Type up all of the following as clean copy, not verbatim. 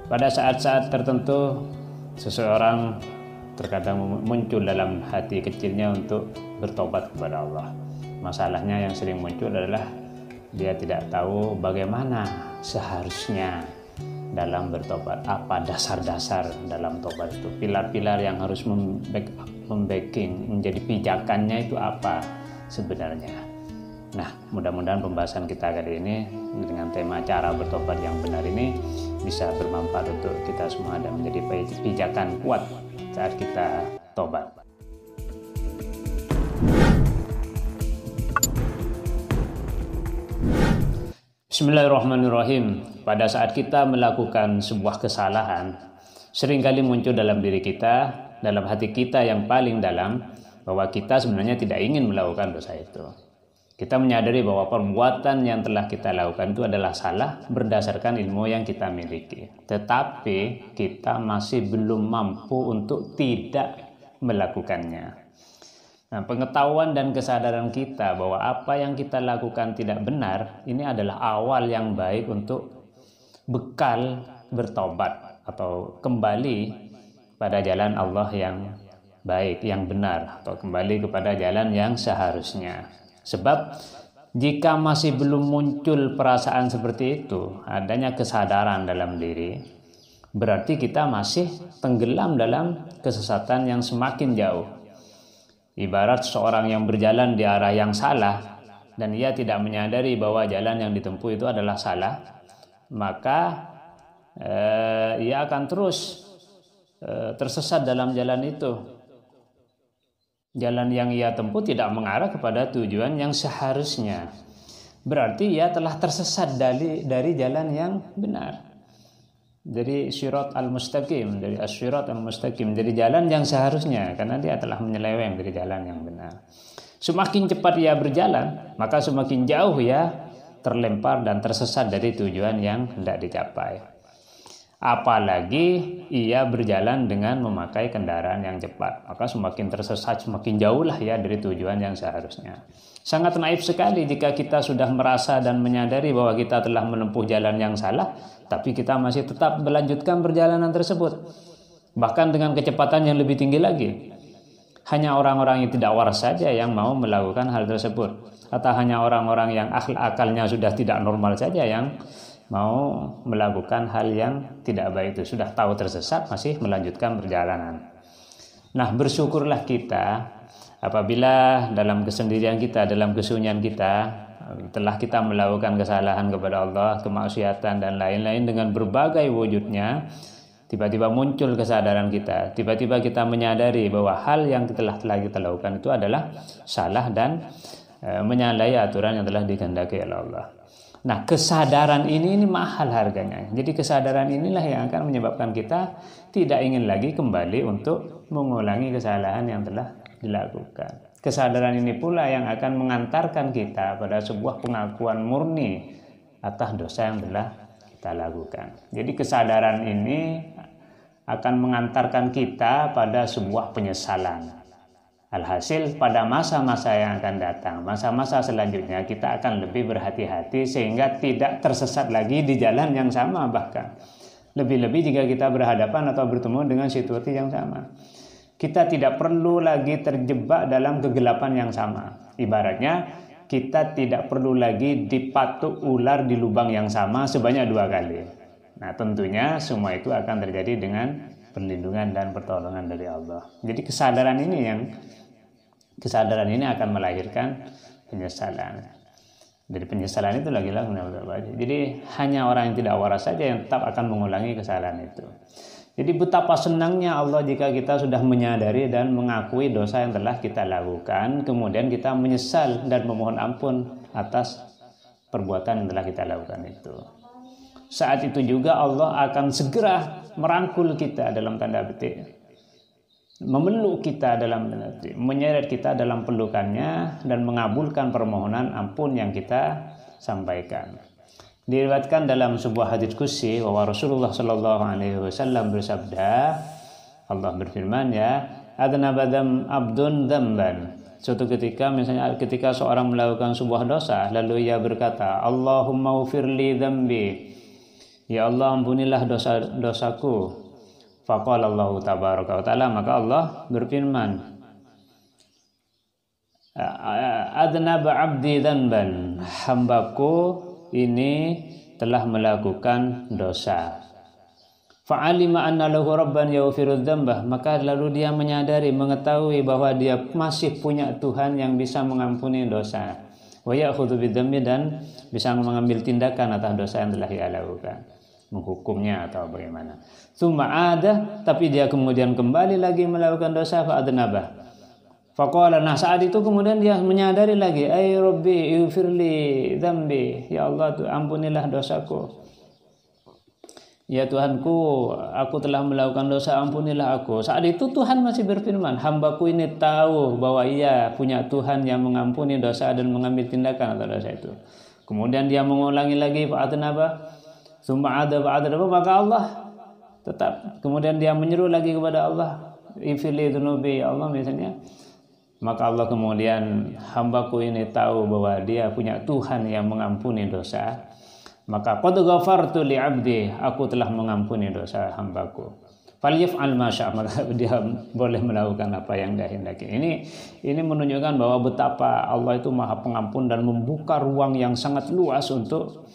Pada saat-saat tertentu seseorang terkadang muncul dalam hati kecilnya untuk bertobat kepada Allah. Masalahnya yang sering muncul adalah dia tidak tahu bagaimana seharusnya dalam bertobat, apa dasar-dasar dalam tobat itu, pilar-pilar yang harus membacking menjadi pijakannya itu apa sebenarnya. Nah, mudah-mudahan pembahasan kita kali ini dengan tema cara bertobat yang benar ini bisa bermanfaat untuk kita semua dan menjadi pijakan kuat saat kita tobat. Bismillahirrahmanirrahim. Pada saat kita melakukan sebuah kesalahan, seringkali muncul dalam diri kita, dalam hati kita yang paling dalam, bahwa kita sebenarnya tidak ingin melakukan dosa itu. Kita menyadari bahwa perbuatan yang telah kita lakukan itu adalah salah berdasarkan ilmu yang kita miliki. Tetapi kita masih belum mampu untuk tidak melakukannya. Nah, pengetahuan dan kesadaran kita bahwa apa yang kita lakukan tidak benar, ini adalah awal yang baik untuk bekal bertobat atau kembali pada jalan Allah yang baik, yang benar, atau kembali kepada jalan yang seharusnya. Sebab jika masih belum muncul perasaan seperti itu, adanya kesadaran dalam diri, berarti kita masih tenggelam dalam kesesatan yang semakin jauh. Ibarat seorang yang berjalan di arah yang salah dan ia tidak menyadari bahwa jalan yang ditempuh itu adalah salah, maka ia akan terus tersesat dalam jalan itu. Jalan yang ia tempuh tidak mengarah kepada tujuan yang seharusnya. Berarti ia telah tersesat dari jalan yang benar. Dari syirat al-mustaqim, dari asyirat al-mustaqim, dari jalan yang seharusnya, karena dia telah menyeleweng dari jalan yang benar. Semakin cepat ia berjalan, maka semakin jauh ia terlempar dan tersesat dari tujuan yang hendak dicapai. Apalagi ia berjalan dengan memakai kendaraan yang cepat, maka semakin tersesat, semakin jauhlah ya dari tujuan yang seharusnya. Sangat naif sekali jika kita sudah merasa dan menyadari bahwa kita telah menempuh jalan yang salah, tapi kita masih tetap melanjutkan perjalanan tersebut, bahkan dengan kecepatan yang lebih tinggi lagi. Hanya orang-orang yang tidak waras saja yang mau melakukan hal tersebut, atau hanya orang-orang yang akalnya sudah tidak normal saja yang mau melakukan hal yang tidak baik itu, sudah tahu tersesat masih melanjutkan perjalanan. Nah, bersyukurlah kita apabila dalam kesendirian kita, dalam kesunyian kita, telah kita melakukan kesalahan kepada Allah, kemaksiatan dan lain-lain dengan berbagai wujudnya, tiba-tiba muncul kesadaran kita, tiba-tiba kita menyadari bahwa hal yang telah kita lakukan itu adalah salah dan menyalahi aturan yang telah dikehendaki oleh Allah. Nah, kesadaran ini mahal harganya. Jadi kesadaran inilah yang akan menyebabkan kita tidak ingin lagi kembali untuk mengulangi kesalahan yang telah dilakukan. Kesadaran ini pula yang akan mengantarkan kita pada sebuah pengakuan murni atas dosa yang telah kita lakukan. Jadi kesadaran ini akan mengantarkan kita pada sebuah penyesalan. Alhasil pada masa-masa yang akan datang, masa-masa selanjutnya kita akan lebih berhati-hati sehingga tidak tersesat lagi di jalan yang sama, bahkan lebih-lebih jika kita berhadapan atau bertemu dengan situasi yang sama. Kita tidak perlu lagi terjebak dalam kegelapan yang sama. Ibaratnya kita tidak perlu lagi dipatuk ular di lubang yang sama sebanyak 2 kali. Nah, tentunya semua itu akan terjadi dengan perlindungan dan pertolongan dari Allah. Jadi kesadaran ini akan melahirkan penyesalan. Dari penyesalan itu lagi-lagi. Jadi hanya orang yang tidak waras saja yang tetap akan mengulangi kesalahan itu. Jadi betapa senangnya Allah jika kita sudah menyadari dan mengakui dosa yang telah kita lakukan, kemudian kita menyesal dan memohon ampun atas perbuatan yang telah kita lakukan itu. Saat itu juga Allah akan segera merangkul kita dalam tanda petik, memeluk kita dalam tanda petik, menyeret kita dalam pelukannya dan mengabulkan permohonan ampun yang kita sampaikan. Diriwayatkan dalam sebuah hadits qudsi bahwa Rasulullah sallallahu alaihi wasallam bersabda, Allah berfirman, ya, adnabadam abdun dzamban. Suatu ketika, misalnya ketika seorang melakukan sebuah dosa, lalu ia berkata, Allahumma ufirli dzambi, ya Allah ampunilah dosa-dosaku. Faqala Allah tabaraka wa taala, maka Allah berfirman, adnaba abdi dzanban, hambaku ini telah melakukan dosa. Fa'alima anna lahu rabban yaghfiru dzambah, maka lalu dia menyadari, mengetahui bahwa dia masih punya Tuhan yang bisa mengampuni dosa. Wa ya'khudhu bidzambi, dan bisa mengambil tindakan atas dosa yang telah ia lakukan, menghukumnya atau bagaimana. Tsumma ada, tapi dia kemudian kembali lagi melakukan dosa, fa'adnabah. Faqala, nah saat itu kemudian dia menyadari lagi, ay rabbi ighfirli dzambi, ya Allah ampunilah dosaku. Ya Tuhanku, aku telah melakukan dosa, ampunilah aku. Saat itu Tuhan masih berfirman, hambaku ini tahu bahwa ia punya Tuhan yang mengampuni dosa dan mengambil tindakan atas dosa itu. Kemudian dia mengulangi lagi, fa'adnaba, tsumma ada fa'adnaba, maka Allah tetap. Kemudian dia menyeru lagi kepada Allah, ighfirli dzunubi, ya Allah misalnya. Maka Allah kemudian, hambaku ini tahu bahwa dia punya Tuhan yang mengampuni dosa. Maka qad ghafartu li 'abdi, aku telah mengampuni dosa hambaku. Falyaf'al ma syaa, maka dia boleh melakukan apa yang dia hendaki. Ini menunjukkan bahwa betapa Allah itu Maha Pengampun dan membuka ruang yang sangat luas untuk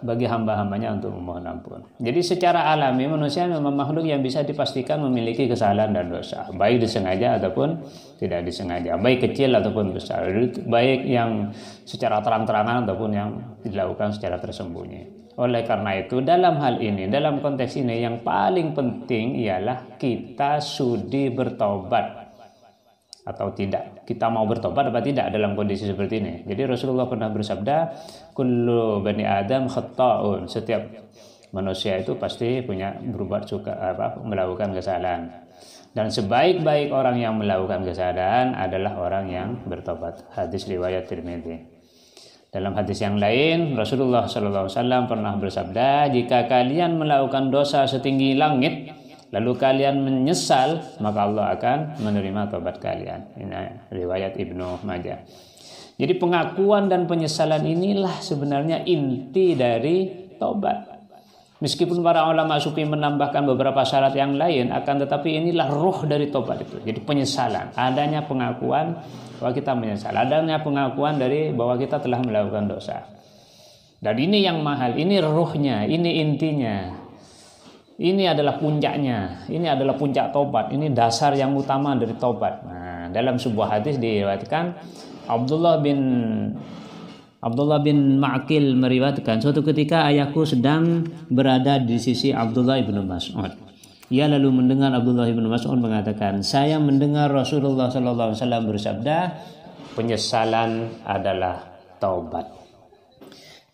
bagi hamba-hambanya untuk memohon ampun. Jadi secara alami manusia memang makhluk yang bisa dipastikan memiliki kesalahan dan dosa, baik disengaja ataupun tidak disengaja, baik kecil ataupun besar, baik yang secara terang-terangan ataupun yang dilakukan secara tersembunyi. Oleh karena itu dalam hal ini, dalam konteks ini yang paling penting ialah kita sudi bertobat atau tidak. Kita mau bertobat apa tidak dalam kondisi seperti ini. Jadi Rasulullah pernah bersabda, kullu bani Adam khata'un, setiap manusia itu pasti punya melakukan kesalahan. Dan sebaik-baik orang yang melakukan kesalahan adalah orang yang bertobat. Hadis riwayat Tirmidzi. Dalam hadis yang lain, Rasulullah SAW pernah bersabda, jika kalian melakukan dosa setinggi langit, lalu kalian menyesal, maka Allah akan menerima tobat kalian. Ini riwayat Ibnu Majah. Jadi pengakuan dan penyesalan inilah sebenarnya inti dari tobat. Meskipun para ulama sufi menambahkan beberapa syarat yang lain, akan tetapi inilah ruh dari tobat itu. Jadi penyesalan, adanya pengakuan bahwa kita menyesal, adanya pengakuan dari bahwa kita telah melakukan dosa. Dan ini yang mahal, ini ruhnya, ini intinya. Ini adalah puncaknya, ini adalah puncak tobat, ini dasar yang utama dari tobat. Nah, dalam sebuah hadis diriwayatkan Abdullah bin Ma'qil meriwayatkan, suatu ketika ayahku sedang berada di sisi Abdullah bin Mas'ud. Ia lalu mendengar Abdullah bin Mas'ud mengatakan, saya mendengar Rasulullah SAW bersabda, penyesalan adalah taubat.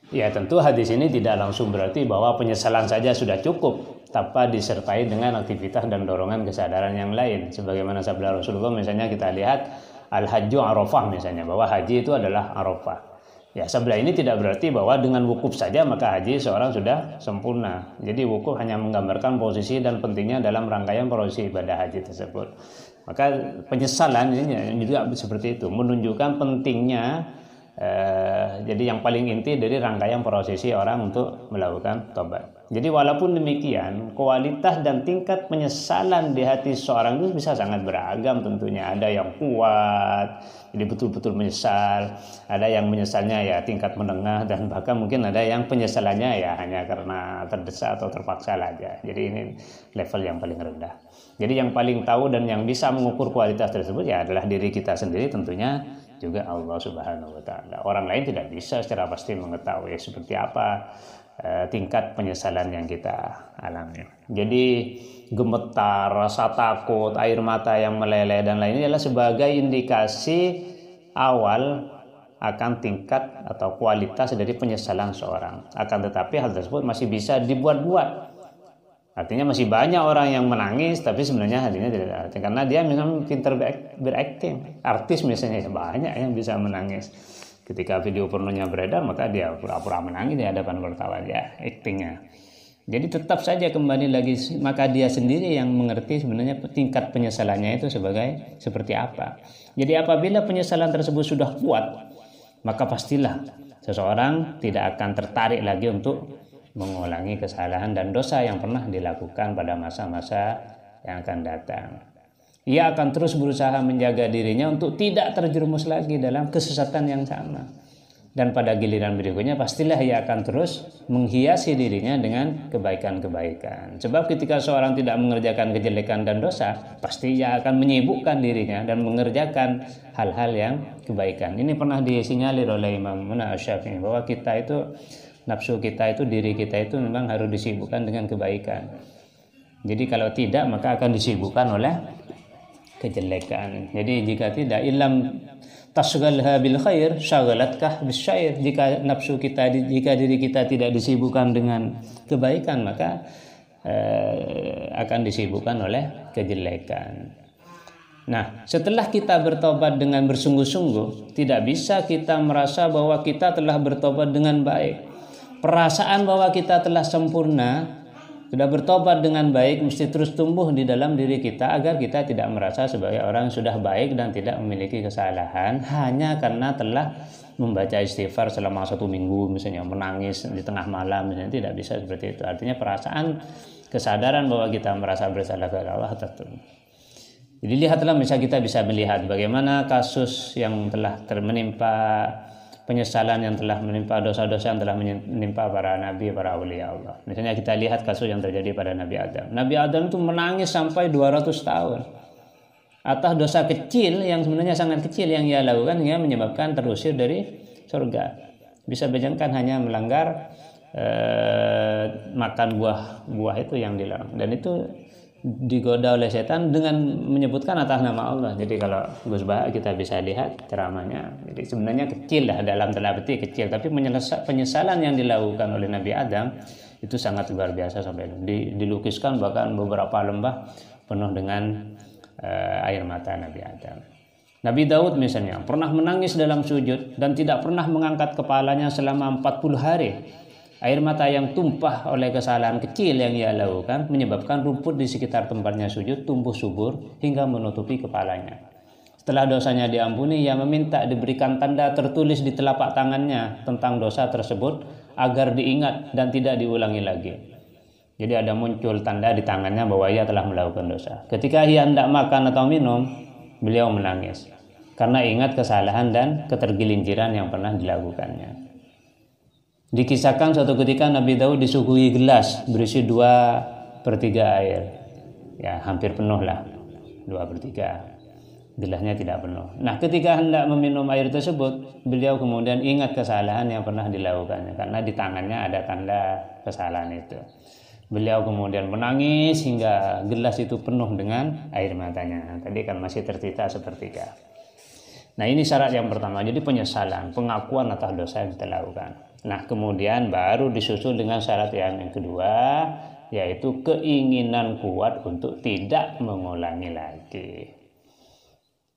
Ya tentu hadis ini tidak langsung berarti bahwa penyesalan saja sudah cukup, tanpa disertai dengan aktivitas dan dorongan kesadaran yang lain. Sebagaimana sabda Rasulullah, misalnya kita lihat al-hajju arafah, misalnya bahwa haji itu adalah arafah. Ya sabda ini tidak berarti bahwa dengan wukuf saja maka haji seorang sudah sempurna. Jadi wukuf hanya menggambarkan posisi dan pentingnya dalam rangkaian prosesi ibadah haji tersebut. Maka penyesalan ini juga seperti itu, menunjukkan pentingnya. Jadi yang paling inti dari rangkaian prosesi orang untuk melakukan tobat. Jadi walaupun demikian, kualitas dan tingkat penyesalan di hati seorang itu bisa sangat beragam tentunya. Ada yang kuat, jadi betul-betul menyesal. Ada yang menyesalnya ya tingkat menengah, dan bahkan mungkin ada yang penyesalannya ya hanya karena terdesak atau terpaksa saja. Jadi ini level yang paling rendah. Jadi yang paling tahu dan yang bisa mengukur kualitas tersebut ya adalah diri kita sendiri, tentunya juga Allah Subhanahu wa taala. Orang lain tidak bisa secara pasti mengetahui seperti apa tingkat penyesalan yang kita alami. Jadi gemetar, rasa takut, air mata yang meleleh dan lainnya adalah sebagai indikasi awal akan tingkat atau kualitas dari penyesalan seorang. Akan tetapi hal tersebut masih bisa dibuat-buat. Artinya masih banyak orang yang menangis tapi sebenarnya hatinya tidak, karena dia memang pintar berakting. Artis misalnya banyak yang bisa menangis. Ketika video pornonya beredar, maka dia pura-pura menangis di hadapan wartawan, ya aktingnya. Jadi tetap saja kembali lagi, maka dia sendiri yang mengerti sebenarnya tingkat penyesalannya itu seperti apa. Jadi apabila penyesalan tersebut sudah kuat, maka pastilah seseorang tidak akan tertarik lagi untuk mengulangi kesalahan dan dosa yang pernah dilakukan pada masa-masa yang akan datang. Ia akan terus berusaha menjaga dirinya untuk tidak terjerumus lagi dalam kesesatan yang sama. Dan pada giliran berikutnya pastilah ia akan terus menghiasi dirinya dengan kebaikan-kebaikan. Sebab ketika seorang tidak mengerjakan kejelekan dan dosa, pasti ia akan menyibukkan dirinya dan mengerjakan hal-hal yang kebaikan. Ini pernah disinyalir oleh Imam Asy-Syafi'i bahwa kita itu, nafsu kita itu, diri kita itu memang harus disibukkan dengan kebaikan. Jadi kalau tidak maka akan disibukkan oleh kejelekan. Jadi jika tidak, ilam tasghalha bil khair syagalatkah bisyair. Jika nafsu kita, jika diri kita tidak disibukkan dengan kebaikan, maka akan disibukkan oleh kejelekan. Nah, setelah kita bertobat dengan bersungguh-sungguh, tidak bisa kita merasa bahwa kita telah bertobat dengan baik. Perasaan bahwa kita telah sempurna, sudah bertobat dengan baik, mesti terus tumbuh di dalam diri kita agar kita tidak merasa sebagai orang yang sudah baik dan tidak memiliki kesalahan hanya karena telah membaca istighfar selama 1 minggu, misalnya menangis di tengah malam, misalnya. Tidak bisa seperti itu. Artinya perasaan kesadaran bahwa kita merasa bersalah kepada Allah tetap. Jadi lihatlah, misalnya kita bisa melihat bagaimana kasus yang telah menimpa, penyesalan yang telah menimpa, dosa-dosa yang telah menimpa para nabi, para awliya Allah. Misalnya kita lihat kasus yang terjadi pada Nabi Adam. Nabi Adam itu menangis sampai 200 tahun atas dosa kecil yang sebenarnya sangat kecil yang ia lakukan hingga menyebabkan terusir dari surga. Bisa bayangkan hanya melanggar makan buah itu yang dilarang, dan itu digoda oleh setan dengan menyebutkan atas nama Allah. Jadi kalau Gus Bah kita bisa lihat ceramahnya, jadi sebenarnya kecil lah, dalam tanda petik kecil, tapi penyesalan yang dilakukan oleh Nabi Adam itu sangat luar biasa. Sampai dilukiskan bahkan beberapa lembah penuh dengan air mata Nabi Adam. Nabi Daud misalnya pernah menangis dalam sujud dan tidak pernah mengangkat kepalanya selama 40 hari. Air mata yang tumpah oleh kesalahan kecil yang ia lakukan menyebabkan rumput di sekitar tempatnya sujud tumbuh subur hingga menutupi kepalanya. Setelah dosanya diampuni, ia meminta diberikan tanda tertulis di telapak tangannya tentang dosa tersebut agar diingat dan tidak diulangi lagi. Jadi ada muncul tanda di tangannya bahwa ia telah melakukan dosa. Ketika ia hendak makan atau minum, beliau menangis karena ingat kesalahan dan ketergelinciran yang pernah dilakukannya. Dikisahkan suatu ketika Nabi Daud disuguhi gelas berisi 2/3 air. Ya, hampir penuh lah. 2/3. Gelasnya tidak penuh. Nah, ketika hendak meminum air tersebut, beliau kemudian ingat kesalahan yang pernah dilakukannya karena di tangannya ada tanda kesalahan itu. Beliau kemudian menangis hingga gelas itu penuh dengan air matanya. Tadi kan masih tersisa 1/3. Nah, ini syarat yang pertama. Jadi penyesalan, pengakuan atas dosa yang kita lakukan. Nah, kemudian baru disusul dengan syarat yang kedua, yaitu keinginan kuat untuk tidak mengulangi lagi.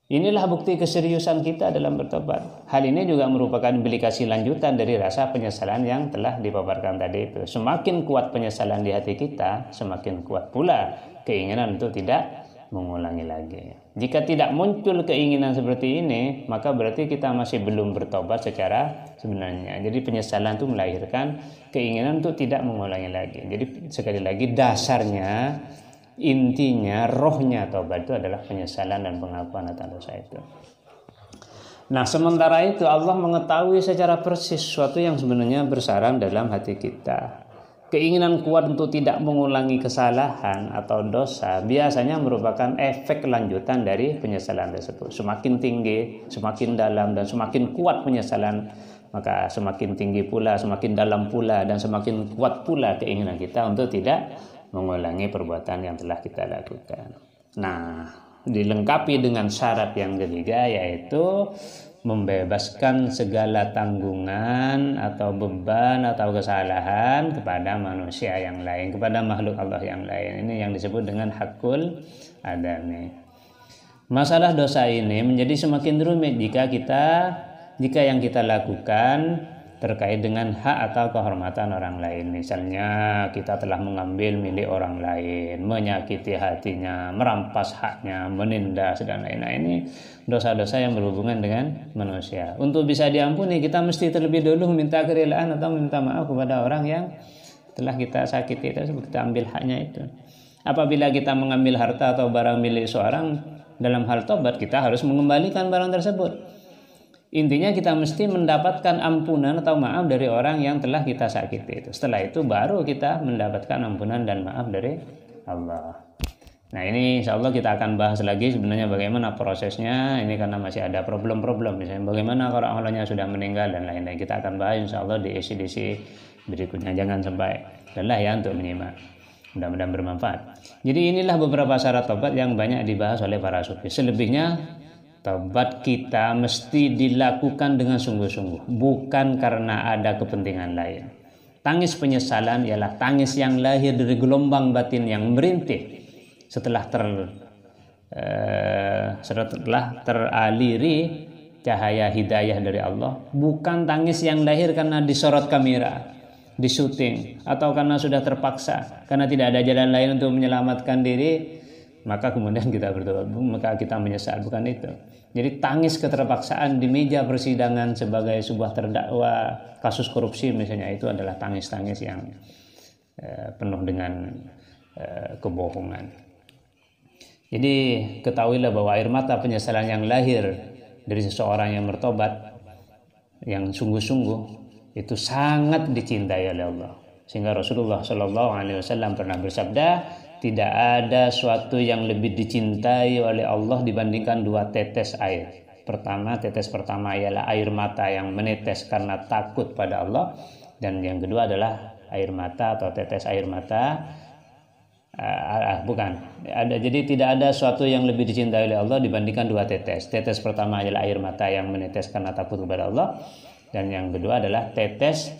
Inilah bukti keseriusan kita dalam bertobat. Hal ini juga merupakan implikasi lanjutan dari rasa penyesalan yang telah dipaparkan tadi itu. Semakin kuat penyesalan di hati kita, semakin kuat pula keinginan untuk tidak mengulangi lagi. Jika tidak muncul keinginan seperti ini, maka berarti kita masih belum bertobat secara sebenarnya. Jadi penyesalan itu melahirkan keinginan untuk tidak mengulangi lagi. Jadi sekali lagi dasarnya, intinya, rohnya tobat itu adalah penyesalan dan pengakuan atas dosa itu. Nah, sementara itu Allah mengetahui secara persis sesuatu yang sebenarnya bersarang dalam hati kita. Keinginan kuat untuk tidak mengulangi kesalahan atau dosa biasanya merupakan efek lanjutan dari penyesalan tersebut. Semakin tinggi, semakin dalam, dan semakin kuat penyesalan, maka semakin tinggi pula, semakin dalam pula, dan semakin kuat pula keinginan kita untuk tidak mengulangi perbuatan yang telah kita lakukan. Nah, dilengkapi dengan syarat yang ketiga, yaitu membebaskan segala tanggungan atau beban atau kesalahan kepada manusia yang lain, kepada makhluk Allah yang lain. Ini yang disebut dengan hakul adami. Masalah dosa ini menjadi semakin rumit jika yang kita lakukan terkait dengan hak atau kehormatan orang lain. Misalnya kita telah mengambil milik orang lain, menyakiti hatinya, merampas haknya, menindas dan lain-lain. Nah, ini dosa-dosa yang berhubungan dengan manusia. Untuk bisa diampuni, kita mesti terlebih dulu minta kerelaan atau minta maaf kepada orang yang Setelah kita sakiti itu, kita ambil haknya itu. Apabila kita mengambil harta atau barang milik seorang, dalam hal tobat kita harus mengembalikan barang tersebut. Intinya kita mesti mendapatkan ampunan atau maaf dari orang yang telah kita sakiti itu. Setelah itu baru kita mendapatkan ampunan dan maaf dari Allah. Nah ini insya Allah kita akan bahas lagi sebenarnya bagaimana prosesnya. Ini karena masih ada problem-problem, misalnya bagaimana kalau orangnya sudah meninggal dan lain-lain. Kita akan bahas insya Allah di edisi berikutnya. Jangan sampai lelah ya untuk menyimak. Mudah-mudahan bermanfaat. Jadi inilah beberapa syarat tobat yang banyak dibahas oleh para sufi. Selebihnya tobat kita mesti dilakukan dengan sungguh-sungguh, bukan karena ada kepentingan lain. Tangis penyesalan ialah tangis yang lahir dari gelombang batin yang merintih setelah teraliri cahaya hidayah dari Allah, bukan tangis yang lahir karena disorot kamera, di syuting, atau karena sudah terpaksa, karena tidak ada jalan lain untuk menyelamatkan diri, maka kemudian kita bertobat, maka kita menyesal. Bukan itu. Jadi tangis keterpaksaan di meja persidangan sebagai sebuah terdakwa kasus korupsi misalnya, itu adalah tangis-tangis yang penuh dengan kebohongan. Jadi ketahuilah bahwa air mata penyesalan yang lahir dari seseorang yang bertobat, yang sungguh-sungguh, itu sangat dicintai oleh Allah. Sehingga Rasulullah SAW pernah bersabda, tidak ada suatu yang lebih dicintai oleh Allah dibandingkan dua tetes air. Tetes pertama ialah air mata yang menetes karena takut pada Allah, dan yang kedua adalah air mata atau tetes air mata. Jadi tidak ada suatu yang lebih dicintai oleh Allah dibandingkan dua tetes. Tetes pertama adalah air mata yang menetes karena takut kepada Allah, dan yang kedua adalah tetes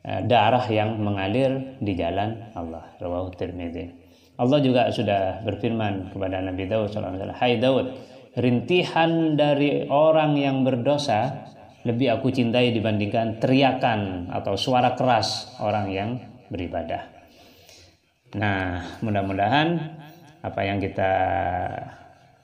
darah yang mengalir di jalan Allah. Rawahu Tirmidzi. Allah juga sudah berfirman kepada Nabi Daud SAW, hai Daud, rintihan dari orang yang berdosa lebih aku cintai dibandingkan teriakan atau suara keras orang yang beribadah. Nah, mudah-mudahan apa yang kita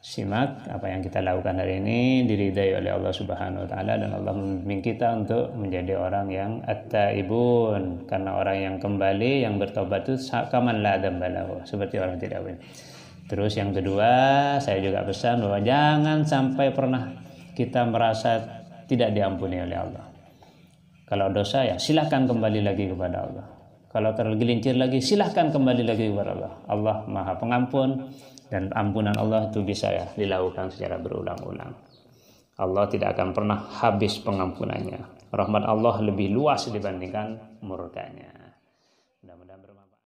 simak, apa yang kita lakukan hari ini diridai oleh Allah Subhanahu wa taala, dan Allah membimbing kita untuk menjadi orang yang at-taibun, karena orang yang kembali, yang bertobat itu kaman la dzambalahu, seperti orang tidak punya. Terus yang kedua, saya juga pesan bahwa jangan sampai pernah kita merasa tidak diampuni oleh Allah. Kalau dosa ya silakan kembali lagi kepada Allah. Kalau tergelincir lagi, silahkan kembali lagi kepada Allah. Allah Maha Pengampun, dan ampunan Allah itu bisa ya dilakukan secara berulang-ulang. Allah tidak akan pernah habis pengampunannya. Rahmat Allah lebih luas dibandingkan murkanya. Mudah-mudahan bermanfaat.